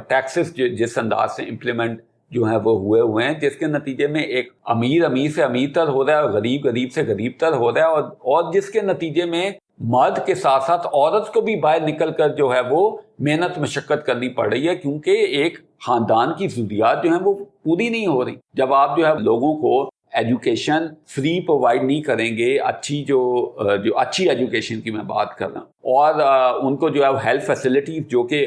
ٹیکسز جس انداز سے امپلیمنٹ جو ہیں وہ ہوئے ہیں، جس کے نتیجے میں ایک امیر سے امیر تر ہو رہا ہے اور غریب سے غریب تر ہو رہا ہے، اور جس کے نتیجے میں مرد کے ساتھ ساتھ عورت کو بھی باہر نکل کر جو ہے وہ محنت مشقت کرنی پڑ رہی ہے، کیونکہ ایک خاندان کی ضروریات جو ہیں وہ پوری نہیں ہو رہی. جب آپ جو ہے لوگوں کو ایجوکیشن فری پرووائڈ نہیں کریں گے، اچھی جو اچھی ایجوکیشن کی میں بات کر رہا ہوں، اور ان کو جو ہے ہیلتھ فیسلٹیز جو کہ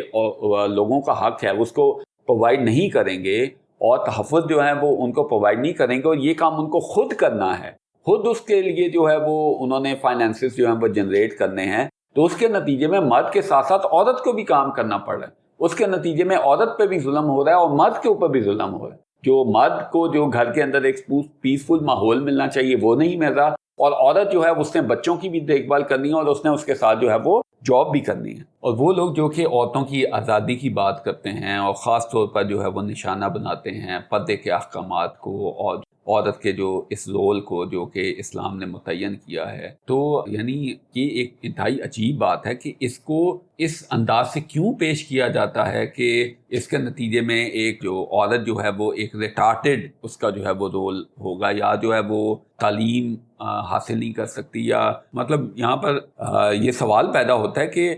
لوگوں کا حق ہے اس کو پرووائڈ نہیں کریں گے، اور تحفظ جو ہیں وہ ان کو پرووائڈ نہیں کریں گے، اور یہ کام ان کو خود کرنا ہے، خود اس کے لیے جو ہے وہ انہوں نے فائنینسز جو ہیں وہ جنریٹ کرنے ہیں، تو اس کے نتیجے میں مرد کے ساتھ ساتھ عورت کو بھی کام کرنا پڑ رہا ہے. اس کے نتیجے میں عورت پہ بھی ظلم ہو رہا ہے اور مرد کے اوپر بھی ظلم ہو رہا ہے. جو مرد کو جو گھر کے اندر ایک پیسفل ماحول ملنا چاہیے وہ نہیں مل رہا، اور عورت جو ہے اس نے بچوں کی بھی دیکھ بھال کرنی ہے اور اس نے اس کے ساتھ جو ہے وہ جاب بھی کرنی ہے. اور وہ لوگ جو کہ عورتوں کی آزادی کی بات کرتے ہیں اور خاص طور پر جو ہے وہ نشانہ بناتے ہیں پردے کے احکامات کو اور عورت کے جو اس رول کو جو کہ اسلام نے متعین کیا ہے، تو یعنی یہ ایک انتہائی عجیب بات ہے کہ اس کو اس انداز سے کیوں پیش کیا جاتا ہے کہ اس کے نتیجے میں ایک جو عورت جو ہے وہ ایک ریٹارڈڈ اس کا جو ہے وہ رول ہوگا، یا جو ہے وہ تعلیم حاصل نہیں کر سکتی، یا مطلب یہاں پر یہ سوال پیدا ہوتا ہے کہ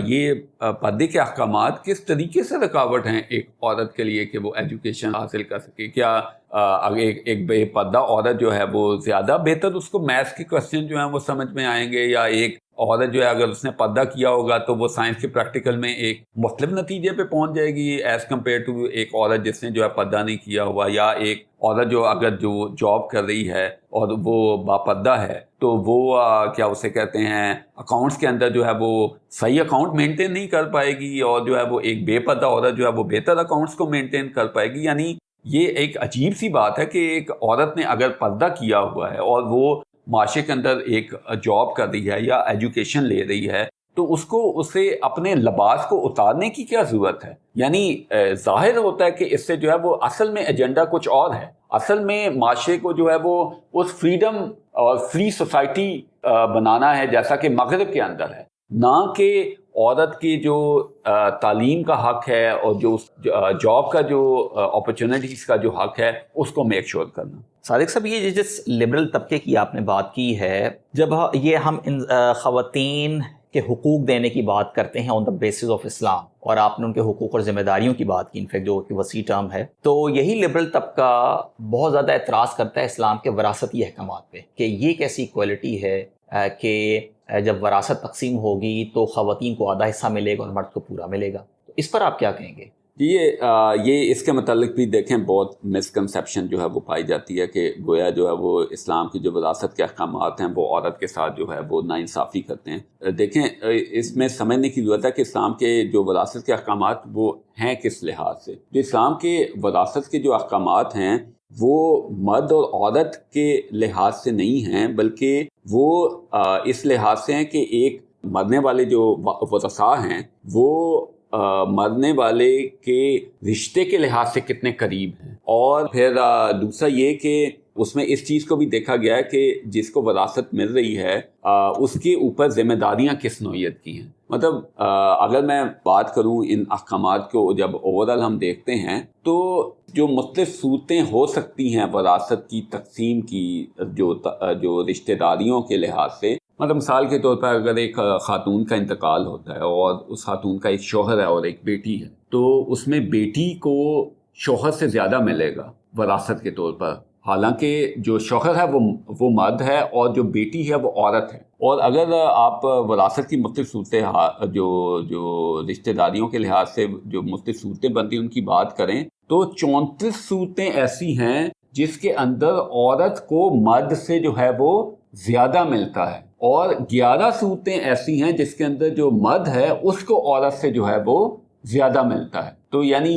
یہ پردے کے احکامات کس طریقے سے رکاوٹ ہیں ایک عورت کے لیے کہ وہ ایجوکیشن حاصل کر سکے. کیا اگر ایک بے پردہ عورت جو ہے وہ زیادہ بہتر اس کو میتھس کے کوسچن جو ہیں وہ سمجھ میں آئیں گے، یا ایک عورت جو ہے اگر اس نے پردہ کیا ہوگا تو وہ سائنس کے پریکٹیکل میں ایک مختلف نتیجے پہ پہنچ جائے گی ایز کمپیئر ٹو ایک عورت جس نے جو ہے پردہ نہیں کیا ہوا، یا ایک عورت جو اگر جو جاب کر رہی ہے اور وہ باپردہ ہے تو وہ کیا اسے کہتے ہیں اکاؤنٹس کے اندر جو ہے وہ صحیح اکاؤنٹ مینٹین نہیں کر پائے گی، اور جو ہے وہ ایک بے پردہ عورت جو ہے وہ بہتر اکاؤنٹس کو مینٹین کر پائے گی. یعنی یہ ایک عجیب سی بات ہے کہ ایک عورت نے اگر پردہ کیا ہوا ہے اور وہ معاشرے کے اندر ایک جاب کر رہی ہے یا ایجوکیشن لے رہی ہے، تو اس کو اسے اپنے لباس کو اتارنے کی کیا ضرورت ہے؟ یعنی ظاہر ہوتا ہے کہ اس سے جو ہے وہ اصل میں ایجنڈا کچھ اور ہے. اصل میں معاشرے کو جو ہے وہ اس فریڈم اور فری سوسائٹی بنانا ہے جیسا کہ مغرب کے اندر ہے، نہ کہ عورت کی جو تعلیم کا حق ہے اور جو جاب کا جو اپرچونٹیز کا جو حق ہے اس کو میک شور کرنا. صادق صاحب، یہ جس لبرل طبقے کی آپ نے بات کی ہے، جب یہ ہم ان خواتین کے حقوق دینے کی بات کرتے ہیں آن دا بیسس آف اسلام، اور آپ نے ان کے حقوق اور ذمہ داریوں کی بات کی، انفیکٹ جو کہ وسیع ٹرم ہے، تو یہی لبرل طبقہ بہت زیادہ اعتراض کرتا ہے اسلام کے وراثتی احکامات پہ کہ یہ کیسی ایکوالٹی ہے کہ جب وراثت تقسیم ہوگی تو خواتین کو آدھا حصہ ملے گا اور مرد کو پورا ملے گا. تو اس پر آپ کیا کہیں گے؟ یہ اس کے متعلق بھی دیکھیں بہت مسکنسیپشن جو ہے وہ پائی جاتی ہے کہ گویا جو ہے وہ اسلام کی جو وراثت کے احکامات ہیں وہ عورت کے ساتھ جو ہے وہ ناانصافی کرتے ہیں. دیکھیں اس میں سمجھنے کی ضرورت ہے کہ اسلام کے جو وراثت کے احکامات وہ ہیں کس لحاظ سے. جو اسلام کے وراثت کے جو احکامات ہیں وہ مرد اور عورت کے لحاظ سے نہیں ہیں، بلکہ وہ اس لحاظ سے ہیں کہ ایک مرنے والے جو ورثاء ہیں وہ مرنے والے کے رشتے کے لحاظ سے کتنے قریب ہیں، اور پھر دوسرا یہ کہ اس میں اس چیز کو بھی دیکھا گیا ہے کہ جس کو وراثت مل رہی ہے اس کے اوپر ذمہ داریاں کس نوعیت کی ہیں. مطلب اگر میں بات کروں ان احکامات کو جب اوورال ہم دیکھتے ہیں تو جو مختلف صورتیں ہو سکتی ہیں وراثت کی تقسیم کی جو رشتہ داریوں کے لحاظ سے، مطلب مثال کے طور پر اگر ایک خاتون کا انتقال ہوتا ہے اور اس خاتون کا ایک شوہر ہے اور ایک بیٹی ہے، تو اس میں بیٹی کو شوہر سے زیادہ ملے گا وراثت کے طور پر، حالانکہ جو شوہر ہے وہ مرد ہے اور جو بیٹی ہے وہ عورت ہے. اور اگر آپ وراثت کی مختلف صورتیں جو رشتہ داریوں کے لحاظ سے جو مختلف صورتیں بنتی ہیں ان کی بات کریں تو 34 صورتیں ایسی ہیں جس کے اندر عورت کو مرد سے جو ہے وہ زیادہ ملتا ہے، اور 11 صورتیں ایسی ہیں جس کے اندر جو مرد ہے اس کو عورت سے جو ہے وہ زیادہ ملتا ہے۔ تو یعنی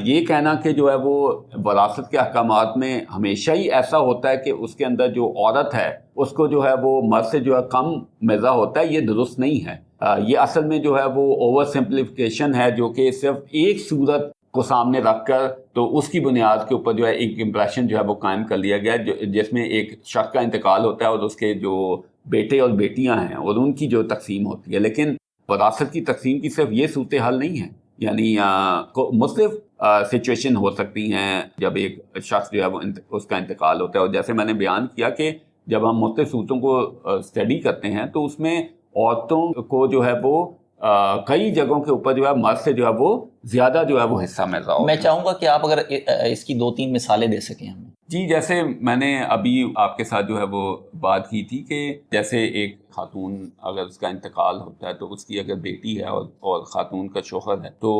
یہ کہنا کہ جو ہے وہ وراثت کے احکامات میں ہمیشہ ہی ایسا ہوتا ہے کہ اس کے اندر جو عورت ہے اس کو جو ہے وہ مرد سے جو ہے کم مزہ ہوتا ہے، یہ درست نہیں ہے۔ یہ اصل میں جو ہے وہ اوور سمپلیفیکیشن ہے، جو کہ صرف ایک صورت کو سامنے رکھ کر تو اس کی بنیاد کے اوپر جو ہے ایک امپریشن جو ہے وہ قائم کر لیا گیا ہے، جس میں ایک شخص کا انتقال ہوتا ہے اور اس کے جو بیٹے اور بیٹیاں ہیں اور ان کی جو تقسیم ہوتی ہے، لیکن وراثت کی تقسیم کی صرف یہ صورتحال نہیں ہے۔ یعنی مختلف سچویشن ہو سکتی ہیں جب ایک شخص جو ہے وہ اس کا انتقال ہوتا ہے، اور جیسے میں نے بیان کیا کہ جب ہم مختلف صورتوں کو اسٹڈی کرتے ہیں تو اس میں عورتوں کو جو ہے وہ کئی جگہوں کے اوپر جو ہے مرد سے جو ہے وہ زیادہ جو ہے وہ حصہ مل رہا ہو۔ میں چاہوں گا کہ آپ اگر اس کی 2-3 مثالیں دے سکیں ہمیں۔ جی، جیسے میں نے ابھی آپ کے ساتھ جو ہے وہ بات کی تھی کہ جیسے ایک خاتون اگر اس کا انتقال ہوتا ہے تو اس کی اگر بیٹی ہے اور خاتون کا شوہر ہے تو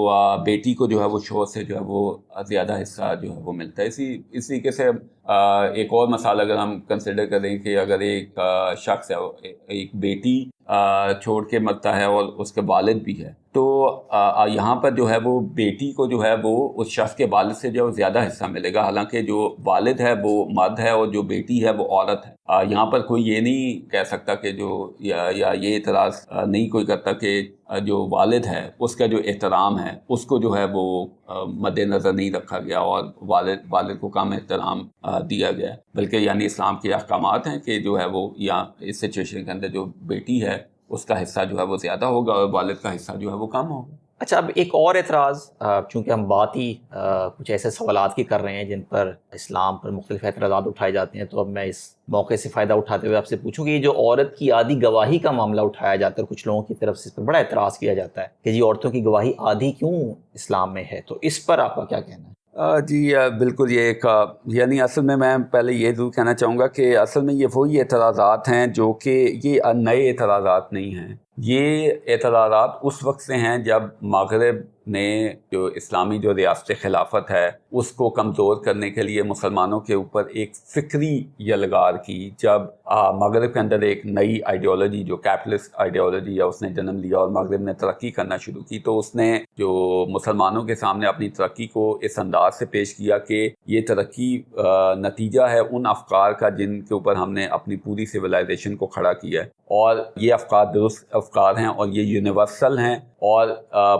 بیٹی کو جو ہے وہ شوہر سے جو ہے وہ زیادہ حصہ جو ہے وہ ملتا ہے۔ اس طریقے سے ایک اور مثال اگر ہم کنسیڈر کریں کہ اگر ایک شخص ہے، ایک بیٹی چھوڑ کے مرتا ہے اور اس کے والد بھی ہے، تو یہاں پر جو ہے وہ بیٹی کو جو ہے وہ اس شخص کے والد سے جو ہے زیادہ حصہ ملے گا، حالانکہ جو والد ہے وہ مرد ہے اور جو بیٹی ہے وہ عورت ہے۔ یہاں پر کوئی یہ نہیں کہہ سکتا کہ یا یہ اعتراض نہیں کوئی کرتا کہ جو والد ہے اس کا جو احترام ہے اس کو جو ہے وہ مد نظر نہیں رکھا گیا اور والد کو کم احترام دیا گیا، بلکہ یعنی اسلام کے احکامات ہیں کہ جو ہے وہ یا اس سچویشن کے اندر جو بیٹی ہے اس کا حصہ جو ہے وہ زیادہ ہوگا اور والد کا حصہ جو ہے وہ کم ہوگا۔ اچھا، اب ایک اور اعتراض، چونکہ ہم بات ہی کچھ ایسے سوالات کی کر رہے ہیں جن پر اسلام پر مختلف اعتراضات اٹھائے جاتے ہیں، تو اب میں اس موقع سے فائدہ اٹھاتے ہوئے آپ سے پوچھوں کہ یہ جو عورت کی آدھی گواہی کا معاملہ اٹھایا جاتا ہے، کچھ لوگوں کی طرف سے اس پر بڑا اعتراض کیا جاتا ہے کہ جی عورتوں کی گواہی آدھی کیوں اسلام میں ہے، تو اس پر آپ کا کیا کہنا ہے؟ جی بالکل، یہ ایک یعنی اصل میں پہلے یہ ضرور کہنا چاہوں گا کہ اصل میں یہ وہی اعتراضات ہیں جو کہ یہ نئے اعتراضات نہیں ہیں۔ یہ اعتراضات اس وقت سے ہیں جب مغرب نے جو اسلامی جو ریاست خلافت ہے اس کو کمزور کرنے کے لیے مسلمانوں کے اوپر ایک فکری یلغار کی، جب مغرب کے اندر ایک نئی آئیڈیالوجی جو کیپٹلسٹ آئیڈیالوجی ہے اس نے جنم لیا اور مغرب نے ترقی کرنا شروع کی، تو اس نے جو مسلمانوں کے سامنے اپنی ترقی کو اس انداز سے پیش کیا کہ یہ ترقی نتیجہ ہے ان افکار کا جن کے اوپر ہم نے اپنی پوری سویلائزیشن کو کھڑا کیا ہے، اور یہ افکار درست افکار ہیں اور یہ یونیورسل ہیں اور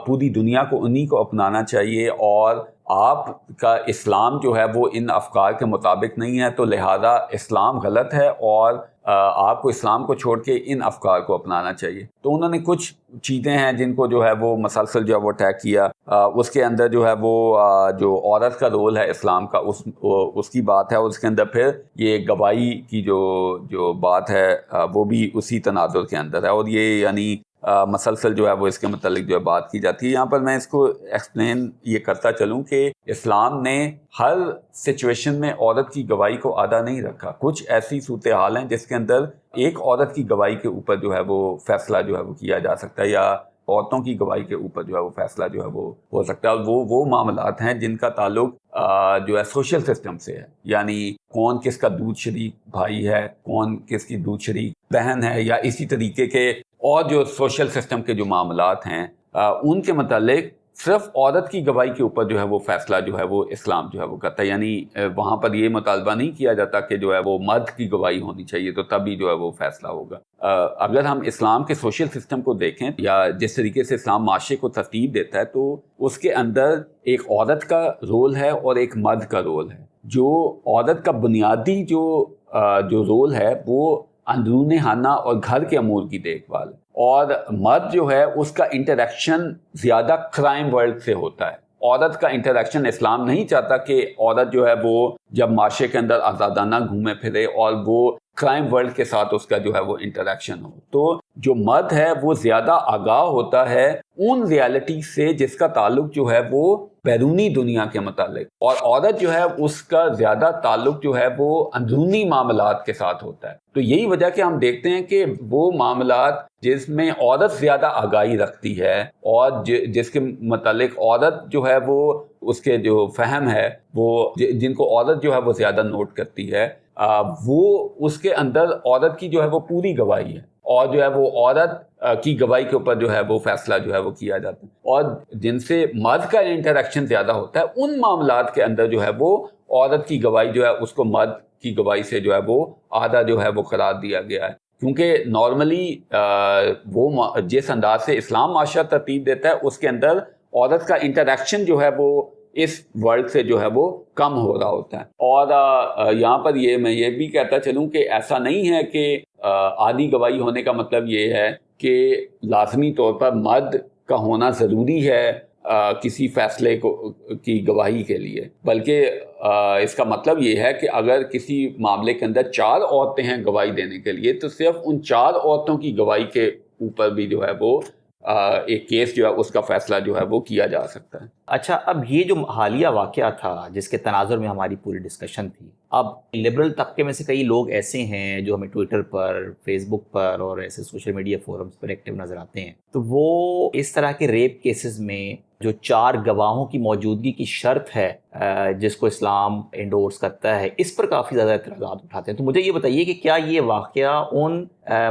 پوری دنیا کو انہی کو اپنانا چاہیے، اور آپ کا اسلام جو ہے وہ ان افکار کے مطابق نہیں ہے، تو لہذا اسلام غلط ہے اور آپ کو اسلام کو چھوڑ کے ان افکار کو اپنانا چاہیے۔ تو انہوں نے کچھ چیزیں ہیں جن کو جو ہے وہ مسلسل جو ہے وہ اٹیک کیا۔ اس کے اندر جو ہے وہ جو عورت کا رول ہے اسلام کا اس کی بات ہے، اور اس کے اندر پھر یہ گواہی کی جو بات ہے وہ بھی اسی تناظر کے اندر ہے، اور یہ یعنی مسلسل جو ہے وہ اس کے متعلق جو ہے بات کی جاتی ہے۔ یہاں پر میں اس کو ایکسپلین یہ کرتا چلوں کہ اسلام نے ہر سچویشن میں عورت کی گواہی کو آدھا نہیں رکھا۔ کچھ ایسی صورتحال ہیں جس کے اندر ایک عورت کی گواہی کے اوپر جو ہے وہ فیصلہ جو ہے وہ کیا جا سکتا ہے، یا عورتوں کی گواہی کے اوپر جو ہے وہ فیصلہ جو ہے وہ ہو سکتا ہے، اور وہ معاملات ہیں جن کا تعلق جو ہے سوشل سسٹم سے ہے، یعنی کون کس کا دودھ شریک بھائی ہے، کون کس کی دودھ شریک بہن ہے، یا اسی طریقے کے اور جو سوشل سسٹم کے جو معاملات ہیں ان کے متعلق صرف عورت کی گواہی کے اوپر جو ہے وہ فیصلہ جو ہے وہ اسلام جو ہے وہ کرتا ہے۔ یعنی وہاں پر یہ مطالبہ نہیں کیا جاتا کہ جو ہے وہ مرد کی گواہی ہونی چاہیے تو تبھی جو ہے وہ فیصلہ ہوگا۔ اگر ہم اسلام کے سوشل سسٹم کو دیکھیں یا جس طریقے سے اسلام معاشرے کو ترتیب دیتا ہے، تو اس کے اندر ایک عورت کا رول ہے اور ایک مرد کا رول ہے۔ جو عورت کا بنیادی جو رول ہے وہ اندرون خانہ اور گھر کے امور کی دیکھ بھال، اور مرد جو ہے اس کا انٹریکشن زیادہ کرائم ورلڈ سے ہوتا ہے۔ عورت کا انٹریکشن اسلام نہیں چاہتا کہ عورت جو ہے وہ جب معاشرے کے اندر آزادانہ گھومے پھرے اور وہ کرائم ورلڈ کے ساتھ اس کا جو ہے وہ انٹریکشن ہو۔ تو جو مرد ہے وہ زیادہ آگاہ ہوتا ہے ان ریالٹی سے جس کا تعلق جو ہے وہ بیرونی دنیا کے متعلق، اور عورت جو ہے اس کا زیادہ تعلق جو ہے وہ اندرونی معاملات کے ساتھ ہوتا ہے۔ تو یہی وجہ کہ ہم دیکھتے ہیں کہ وہ معاملات جس میں عورت زیادہ آگاہی رکھتی ہے اور جس کے متعلق عورت جو ہے وہ اس کے جو فہم ہے وہ جن کو عورت جو ہے وہ زیادہ نوٹ کرتی ہے وہ اس کے اندر عورت کی جو ہے وہ پوری گواہی ہے اور جو ہے وہ عورت کی گواہی کے اوپر جو ہے وہ فیصلہ جو ہے وہ کیا جاتا ہے. اور جن سے مرد کا انٹریکشن زیادہ ہوتا ہے ان معاملات کے اندر جو ہے وہ عورت کی گواہی جو ہے اس کو مرد کی گواہی سے جو ہے وہ آدھا جو ہے وہ قرار دیا گیا ہے. کیونکہ نارملی وہ جس انداز سے اسلام معاشرہ ترتیب دیتا ہے اس کے اندر عورت کا انٹریکشن جو ہے وہ اس ورلڈ سے جو ہے وہ کم ہو رہا ہوتا ہے. اور یہاں پر میں یہ بھی کہتا چلوں کہ ایسا نہیں ہے کہ آدھی گواہی ہونے کا مطلب یہ ہے کہ لازمی طور پر مرد کا ہونا ضروری ہے کسی فیصلے کی گواہی کے لیے، بلکہ اس کا مطلب یہ ہے کہ اگر کسی معاملے کے اندر 4 عورتیں ہیں گواہی دینے کے لیے تو صرف ان 4 عورتوں کی گواہی کے اوپر بھی جو ہے وہ ایک کیس جو ہے اس کا فیصلہ جو ہے وہ کیا جا سکتا ہے. اچھا، اب یہ جو حالیہ واقعہ تھا جس کے تناظر میں ہماری پوری ڈسکشن تھی، اب لبرل طبقے میں سے کئی لوگ ایسے ہیں جو ہمیں ٹویٹر پر، فیس بک پر اور ایسے سوشل میڈیا فورمز پر ایکٹیو نظر آتے ہیں، تو وہ اس طرح کے ریپ کیسز میں جو 4 گواہوں کی موجودگی کی شرط ہے جس کو اسلام انڈورس کرتا ہے، اس پر کافی زیادہ اعتراضات اٹھاتے ہیں. تو مجھے یہ بتائیے کہ کیا یہ واقعہ ان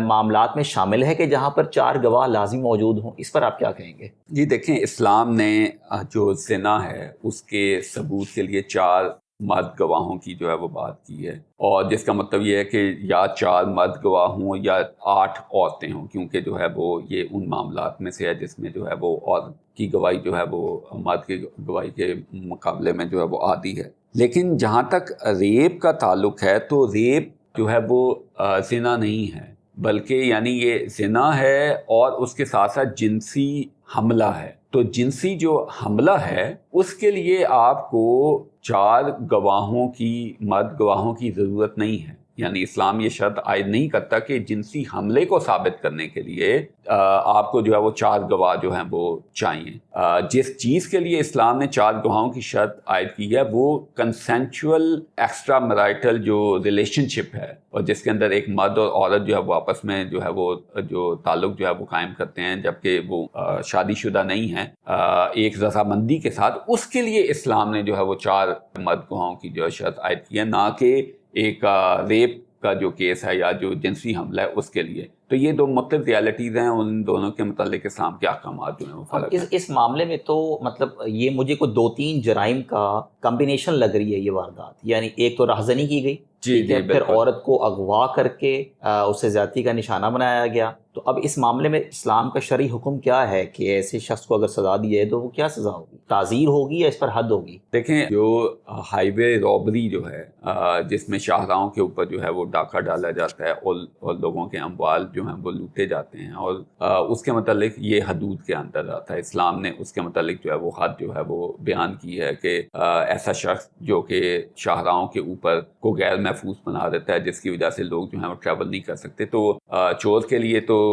معاملات میں شامل ہے کہ جہاں پر 4 گواہ لازم موجود ہوں؟ اس پر آپ کیا کہیں گے؟ جی دیکھیں، اسلام نے جو زنا ہے اس کے ثبوت کے لیے 4 مرد گواہوں کی جو ہے وہ بات کی ہے، اور جس کا مطلب یہ ہے کہ یا 4 مرد گواہ ہوں یا 8 عورتیں ہوں، کیونکہ جو ہے وہ یہ ان معاملات میں سے ہے جس میں جو ہے وہ عورت کی گواہی جو ہے وہ مرد کی گواہی کے مقابلے میں جو ہے وہ عادی ہے. لیکن جہاں تک ریپ کا تعلق ہے تو ریپ جو ہے وہ زنا نہیں ہے، بلکہ یعنی یہ زنا ہے اور اس کے ساتھ ساتھ جنسی حملہ ہے. تو جنسی جو حملہ ہے اس کے لیے آپ کو 4 گواہوں کی، مرد گواہوں کی ضرورت نہیں ہے. یعنی اسلام یہ شرط عائد نہیں کرتا کہ جنسی حملے کو ثابت کرنے کے لیے آپ کو جو ہے وہ 4 گواہ جو ہیں وہ چاہیے. جس چیز کے لیے اسلام نے 4 گواہوں کی شرط عائد کی ہے وہ کنسینچول ایکسٹرا میرائٹل جو ریلیشن شپ ہے، اور جس کے اندر ایک مرد اور عورت جو ہے وہ آپس میں جو ہے وہ جو تعلق جو ہے وہ قائم کرتے ہیں جبکہ وہ شادی شدہ نہیں ہیں، ایک رضامندی کے ساتھ. اس کے لیے اسلام نے جو ہے وہ 4 مرد گواہوں کی جو ہے شرط عائد کی ہے، نہ کہ ایک ریپ کا جو کیس ہے یا جو جنسی حملہ ہے اس کے لیے. تو یہ 2 مختلف ریالٹیز ہیں، ان دونوں کے متعلق اسلام کے احکامات جو ہیں وہ فرق ہیں. اس معاملے میں تو مطلب یہ مجھے کوئی 2-3 جرائم کا کمبینیشن لگ رہی ہے یہ واردات. یعنی ایک تو رہزنی کی گئی، پھر عورت کو اغوا کر کے اسے زیادتی کا نشانہ بنایا گیا. تو اب اس معاملے میں اسلام کا شرعی حکم کیا ہے کہ ایسے شخص کو اگر سزا دی جائے تو وہ کیا سزا ہوگی؟ تعزیر ہوگی یا اس پر حد ہوگی؟ دیکھیں، جو ہائی وے رابری جو ہے جس میں شاہراہوں کے اوپر جو ہے وہ ڈاکہ ڈالا جاتا ہے اور لوگوں کے اموال جو ہیں وہ لوٹے جاتے ہیں، اور اس کے متعلق یہ حدود کے اندر آتا ہے. اسلام نے اس کے متعلق جو ہے وہ حد جو ہے وہ بیان کی ہے کہ ایسا شخص جو کہ شاہراہوں کے اوپر کو غیر محفوظ بنا دیتا ہے جس کی وجہ سے لوگ جو ہیں وہ ٹریول نہیں کر سکتے، تو چور کے لیے تو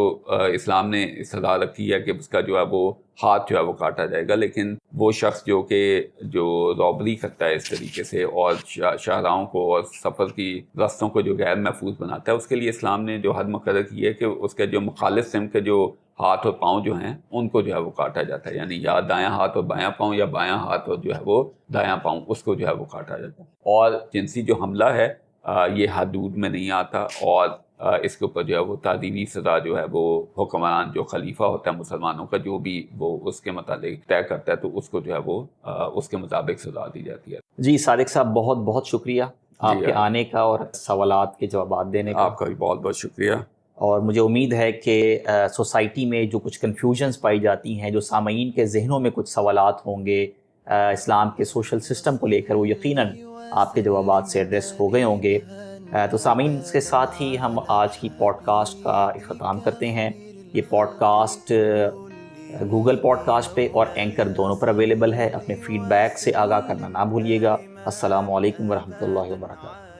اسلام نے سزا رکھی ہے کہ اس کا جو ہے وہ ہاتھ جو ہے وہ کاٹا جائے گا. لیکن وہ شخص جو رابری کرتا ہے اس طریقے سے اور شاہراہوں کو اور سفر کی رستوں کو جو غیر محفوظ بناتا ہے، اس کے لیے اسلام نے جو حد مقرر کی ہے کہ اس کے جو مخالف سمت کے جو ہاتھ اور پاؤں جو ہیں ان کو جو ہے وہ کاٹا جاتا ہے. یعنی یا دایاں ہاتھ اور بایاں پاؤں یا بایاں ہاتھ اور جو ہے وہ دایاں پاؤں، اس کو جو ہے وہ کاٹا جاتا ہے. اور جنسی جو حملہ ہے یہ حدود میں نہیں آتا، اور اس کے اوپر جو ہے وہ تعزیری سزا جو ہے وہ حکمران جو خلیفہ ہوتا ہے مسلمانوں کا، جو بھی وہ اس کے متعلق طے کرتا ہے تو اس کو جو ہے وہ اس کے مطابق سزا دی جاتی ہے. جی صادق صاحب، بہت بہت شکریہ آپ کے آنے کا اور سوالات کے جوابات دینے کا. آپ کا بھی بہت بہت شکریہ. اور مجھے امید ہے کہ سوسائٹی میں جو کچھ کنفیوژنز پائی جاتی ہیں، جو سامعین کے ذہنوں میں کچھ سوالات ہوں گے اسلام کے سوشل سسٹم کو لے کر، وہ یقیناً آپ کے جوابات سے ایڈریس ہو گئے ہوں گے. تو سامعین، اس کے ساتھ ہی ہم آج کی پوڈ کاسٹ کا اختتام کرتے ہیں. یہ podcast Google podcast پہ اور اینکر دونوں پر اویلیبل ہے. اپنے فیڈ بیک سے آگاہ کرنا نہ بھولیے گا. السلام علیکم ورحمۃ اللہ وبرکاتہ.